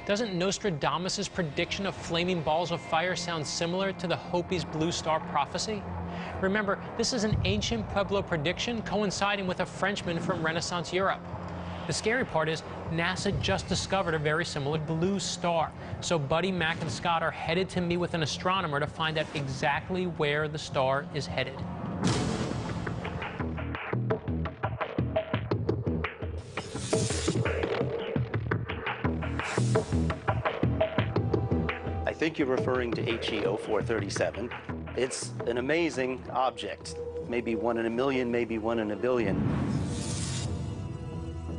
Doesn't Nostradamus' prediction of flaming balls of fire sound similar to the Hopi's blue star prophecy? Remember, this is an ancient Pueblo prediction coinciding with a Frenchman from Renaissance Europe. The scary part is NASA just discovered a very similar blue star. So Buddy, Mac, and Scott are headed to meet with an astronomer to find out exactly where the star is headed. I think you're referring to HE 0437. It's an amazing object, maybe 1 in a million, maybe 1 in a billion.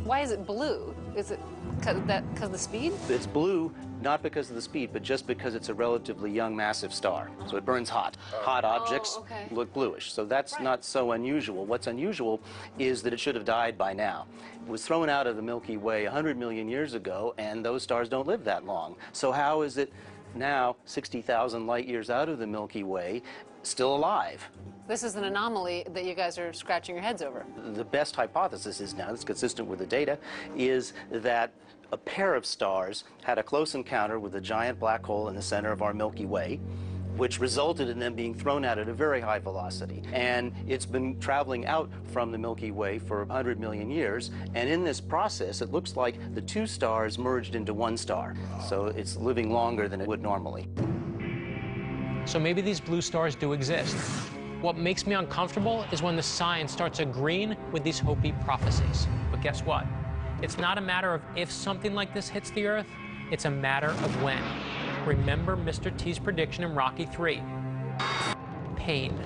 Why is it blue? Is it because of the speed? It's blue not because of the speed, but just because it's a relatively young, massive star. So it burns hot. Hot objects look bluish. So that's not so unusual. What's unusual is that it should have died by now. It was thrown out of the Milky Way 100 million years ago, and those stars don't live that long. So how is it now, 60,000 light years out of the Milky Way, still alive? This is an anomaly that you guys are scratching your heads over. The best hypothesis is now, that's consistent with the data, is that a pair of stars had a close encounter with a giant black hole in the center of our Milky Way, which resulted in them being thrown out at a very high velocity. And it's been traveling out from the Milky Way for 100 million years, and in this process, it looks like the two stars merged into one star. So it's living longer than it would normally. So maybe these blue stars do exist. What makes me uncomfortable is when the science starts agreeing with these Hopi prophecies. But guess what? It's not a matter of if something like this hits the Earth, it's a matter of when. Remember Mr. T's prediction in Rocky III. Pain.